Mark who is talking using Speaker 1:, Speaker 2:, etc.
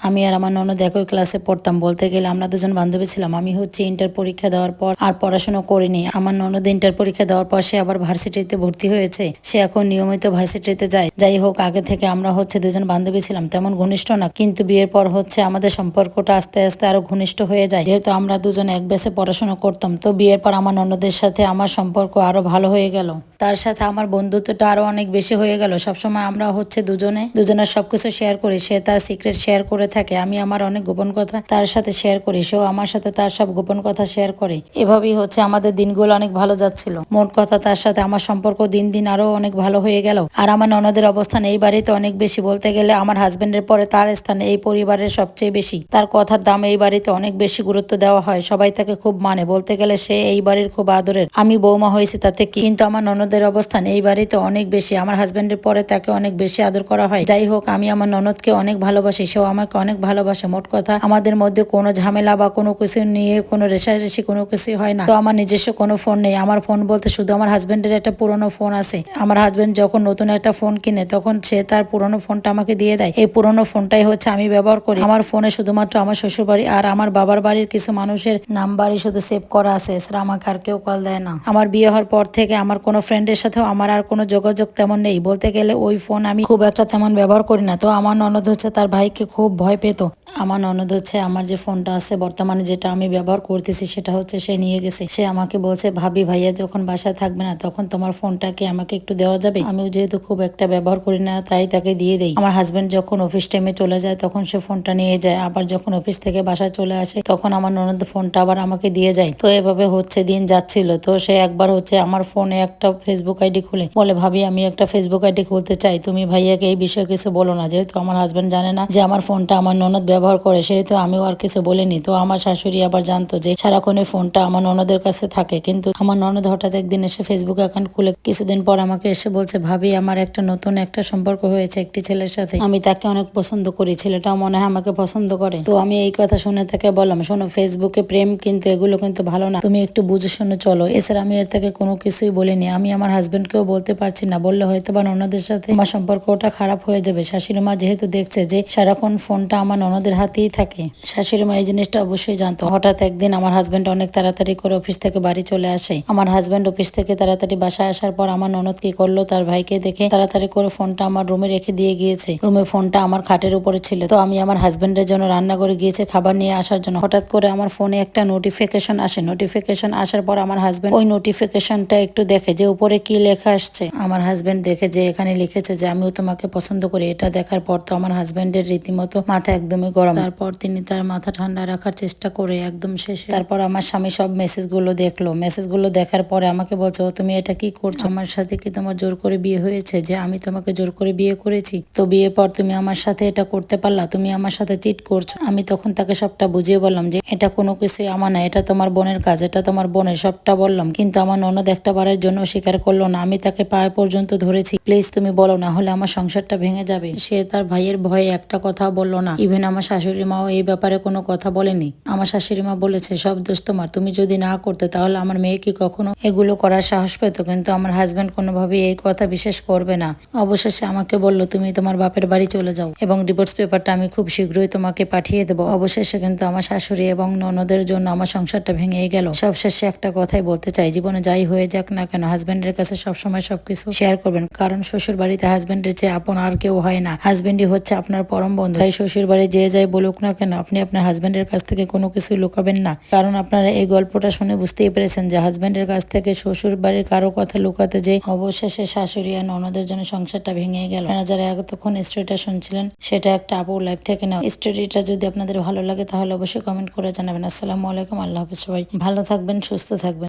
Speaker 1: আমি আর আমার ননদ একই ক্লাসে পড়তাম, বলতে গেলে আমরা দুজন বান্ধবী ছিলাম। আমি হচ্ছে ইন্টার পরীক্ষা দেওয়ার পর আর পড়াশোনা করিনি। আমার ননদ ইন্টার পরীক্ষা দেওয়ার পর সে আবার ভার্সিটিতে ভর্তি হয়েছে, সে এখন নিয়মিত ভার্সিটিতে যায়। যাই হোক, আগে থেকে আমরা হচ্ছে দুজন বান্ধবী ছিলাম, তেমন ঘনিষ্ঠ না, কিন্তু বিয়ের পর হচ্ছে আমাদের সম্পর্কটা আস্তে আস্তে আরো ঘনিষ্ঠ হয়ে যায়। যেহেতু আমরা দুজন এক ব্যাচে পড়াশোনা করতাম, তো বিয়ের পর আমার ননদের সাথে আমার সম্পর্ক আরো ভালো হয়ে গেল। তার সাথে আমার বন্ধুত্বটা আরো অনেক বেশি হয়ে গেল। সবসময় আমরা হচ্ছে দুজনের সবকিছু শেয়ার করি। সে তার সিক্রেট শেয়ার করে থাকে, আমি আমার অনেক গোপন কথা তার সাথে শেয়ার করি, সেও আমার সাথে তার সব গোপন কথা শেয়ার করে। এভাবেই হচ্ছে আমাদের দিনগুলো অনেক ভালো যাচ্ছিল। মোট কথা, তার সাথে আমার সম্পর্ক দিন দিন আরো অনেক ভালো হয়ে গেল। আর আমার ননদের অবস্থান এই বাড়িতে অনেক বেশি, বলতে গেলে আমার হাজবেন্ডের পরে তার স্থান এই পরিবারের সবচেয়ে বেশি। তার কথার দাম এই বাড়িতে অনেক বেশি গুরুত্ব দেওয়া হয়, সবাই তাকে খুব মানে। বলতে গেলে সে এই বাড়ির খুব আদরের। আমি বৌমা হয়েছি তাতে কি, কিন্তু আমার ননদের অবস্থান এই বাড়িতে অনেক বেশি। আমার হাজবেন্ডের পরে তাকে অনেক বেশি আদর করা হয়। যাই হোক, আমি আমার ননদকে অনেক ভালোবাসি, সেও আমাকে অনেক ভালোবাসে। মোট কথা, আমাদের মধ্যে কোনো ঝামেলা বা কোনো কিছু নিয়ে কোনো রেষারেষি কোনো কিছুই হয় না। তো আমার নিজস্ব কোনো ফোন নেই। আমার ফোন বলতে শুধু আমার হাজবেন্ডের একটা পুরনো ফোন আছে। আমার হাজবেন্ড যখন নতুন একটা ফোন কিনে, তখন সে তার পুরনো ফোনটা আমাকে দিয়ে দেয়। এই পুরনো ফোনটাই হচ্ছে আমি ব্যবহার করি। আমার ফোনে শুধুমাত্র আমার শ্বশুর বাড়ি আর আমার বাবার বাড়ির কিছু মানুষের নাম্বারই শুধু সেভ করা আছে, এছাড়া আমাকে আর কেউ কল দেয় না। আমার বিয়ে হওয়ার পর থেকে আমার কোনো ফ্রেন্ডের সাথেও আমার আর কোনো যোগাযোগ তেমন নেই। বলতে গেলে ওই ফোন আমি খুব একটা তেমন ব্যবহার করি না। তো আমার ননদ হচ্ছে তার ভাইকে খুব ভয় পেত। আমার ননদ হচ্ছে আমার যে ফোনটা আছে বর্তমানে, যেটা আমি ব্যবহার করতেছি, সেটা হচ্ছে সে নিয়ে গেছে। সে আমাকে বলছে, ভাবি ভাইয়া যখন বাসায় থাকবে না, তখন তোমার ফোনটাকে আমাকে একটু দেওয়া যাবে? আমিও যেহেতু খুব একটা ব্যবহার করি না, তাই তাকে দিয়ে দেই। আমার হাজবেন্ড যখন অফিস টাইমে চলে যায়, তখন সে ফোনটা নিয়ে যায়। আবার যখন অফিস থেকে বাসায় চলে আসে, তখন আমার ননদ ফোনটা আবার আমাকে দিয়ে যায়। তো এভাবে হচ্ছে দিন যাচ্ছিল। তো সে একবার হচ্ছে আমার ফোনে একটা ফেসবুক আইডি খুলে বলে, ভাবি আমি একটা ফেসবুক আইডি খুলতে চাই, তুমি ভাইয়াকে এই বিষয়ে কিছু বলো না। যেহেতু আমার হাজবেন্ড জানে না যে আমার ফোনটা আমার ননদ ব্যবহার করে, সেহেতু আমিও আর কিছু বলিনি। তো আমার শাশুড়ি আবার জানতো যে সারাক্ষণ ফোনটা আমার ননদের কাছে থাকে, কিন্তু আমার ননদ হঠাৎ একদিন এসে ফেসবুক অ্যাকাউন্ট খুলে কিছুদিন পর আমাকে এসে বলছে, ভাবি আমার একটা নতুন একটা সম্পর্ক হয়েছে একটি ছেলের সাথে, আমি তাকে অনেক পছন্দ করি, ছেলেটাও মনে হয় আমাকে পছন্দ করে। তো আমি এই কথা শুনে তাকে বললাম, শোনো, ফেসবুকে প্রেম কিন্তু এগুলো কিন্তু ভালো না, তুমি একটু বুঝে শুনে চলো। এছাড়া আমি এর থেকে কোনো কিছুই বলিনি। আমি আমার হাজবেন্ডকেও বলতে পারছি না, বললে হয়তো বা ননদের সাথে আমার সম্পর্কটা খারাপ হয়ে যাবে। শাশুড়ি মা যেহেতু দেখছে যে সারাক্ষণ ফোনটা আমার ননদের হাতেই থাকে, শাশুড়ি মা এই জিনিসটা অবশ্যই জানতো। হঠাৎ একদিন আমার হাজবেন্ড অনেক তাড়াতাড়ি করে অফিস থেকে বাড়ি চলে আসে। আমার হাজবেন্ড অফিস থেকে তাড়াতাড়ি বাসায় আসার পর আমার ননদ কি করলো, তার ভাইকে দেখে তাড়াতাড়ি করে ফোনটা আমার রুমে রেখে দিয়ে গিয়েছে। রুমে ফোনটা আমার খাটের উপরে ছিল। তো আমি আমার হাজবেন্ডের জন্য রান্না করে গিয়েছে খাবার নিয়ে আসার জন্য। হঠাৎ করে আমার ফোনে একটা নোটিফিকেশন আসে। নোটিফিকেশন আসার পর আমার হাজবেন্ড ওই নোটিফিকেশনটা একটু দেখে যে উপরে কি লেখা আসছে। আমার হাজবেন্ড দেখে যে এখানে লিখেছে যে আমিও তোমাকে পছন্দ করি। এটা দেখার পর তো আমার হাজবেন্ডের রীতিমতো মাথা একদমই গরম। তারপর তিনি তার মাথা ঠান্ডা রাখার চেষ্টা করে একদম শেষে তারপর আমার স্বামী সব মেসেজগুলো দেখলো। মেসেজগুলো দেখার পরে আমাকে বলছো, তুমি এটা কি করছো? আমার সাথে কি তোমার জোর করে বিয়ে হয়েছে যে আমি তোমাকে জোর করে বিয়ে করেছি? তো বিয়ের পর তুমি আমার সাথে এটা করতে পারলা? তুমি আমার সাথে চিট করছো। আমি তখন তাকে সবটা বুঝিয়ে বললাম যে এটা কোনো কিছুই আমার না, এটা তোমার বোনের কাজ, এটা তোমার বোনের, সবটা বললাম। কিন্তু আমার ননদ একটা বারের জন্য স্বীকার করলো না। আমি তাকে পায়ে পর্যন্ত ধরেছি, প্লিজ তুমি বলো, না হলে আমার সংসারটা ভেঙে যাবে। সে তার ভাইয়ের ভয়ে একটা কথা বললো না। ইভেন আমার শাশুড়ি মাও এই ব্যাপারে কোনো কথা বলেনি। আমার শাশুড়ি মা বলেছে, সব দোষ তোমার, তুমি যদি না করতে তাহলে আমার মেয়ে কি কখনো এগুলো করার সাহস পেত? কিন্তু আমার হাজবেন্ড কোনোভাবেই এই কথা বিশ্বাস করবে না। অবশেষে আমাকে বলল, তুমি তোমার বাপের বাড়ি চলে যাও এবং ডিভোর্স পেপারটা আমি খুব শীঘ্রই তোমাকে পাঠিয়ে দেবো। অবশেষে কিন্তু আমার শাশুড়ি এবং ননদের জন্য আমার সংসারটা ভেঙে গেল। সবশেষে একটা কথাই বলতে চাই, জীবনে যাই হয়ে যাক না কেন, হাজবেন্ডের কাছে সবসময় সবকিছু শেয়ার করবেন। কারণ শ্বশুর বাড়িতে হাজবেন্ডের চেয়ে আপন আর কেউ হয় না। হাজবেন্ডই হচ্ছে আপনার পরম বন্ধু। তাই শ্বশুর বাড়ি যে যাই বলুক না কেন, আপনি আপনার হাজবেন্ডের কাছ থেকে কোনো কিছু লুকাবেন না। কারণ আপনারা এই গল্পটা শুনে বুঝতেই পেরেছেন যে হাজবেন্ডের কাছ থেকে শ্বশুর বাড়ির কারো কথা লুকাতে যে অবশেষে শাশুড়ি আর ননদের জন্য সংসারটা ভেঙে গেল। আপনারা যারা এতক্ষণ স্টোরিটা শুনছিলেন, সেটা একটা আপুর লাইফ থেকে নেওয়া। স্টোরিটা যদি আপনাদের ভালো লাগে তাহলে অবশ্যই কমেন্ট করে জানাবেন। আসসালামু আলাইকুম, আল্লাহ হাফেজ। সবাই ভালো থাকবেন, সুস্থ থাকবেন।